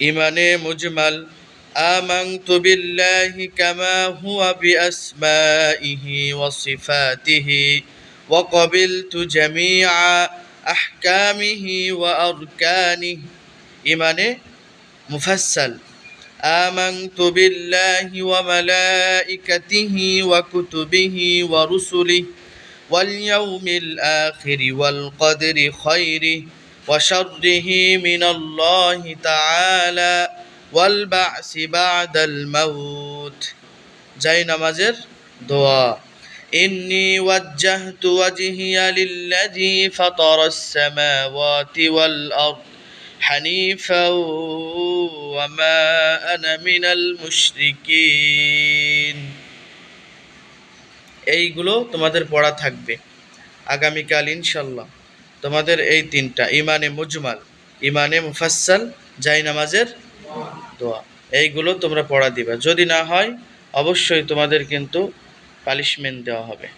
ইমানে মুজমাল آمنت بالله كما هو بأسمائه وصفاته وقبلت جميع أحكامه وأركانه إيمانه مفصل آمنت بالله وملائكته وكتبه ورسله واليوم الآخر والقدر خيره وشره من الله تعالى والبعث بعد الموت جاي نمازر دعاء إني وجهت وجهي للذي فطر السماوات والأرض حنيفا وما أنا من المشركين এইগুলো তোমাদের পড়া থাকবে আগামীকাল ইনশাল্লাহ। তোমাদের এই তিনটা ইমানে মুজমাল, ইমানে মুফাসসাল, জাই নামাজের দোয়া, এইগুলো তোমরা পড়া দিবা। যদি না হয় অবশ্যই তোমাদের কিন্তু পানিশমেন্ট দেওয়া হবে।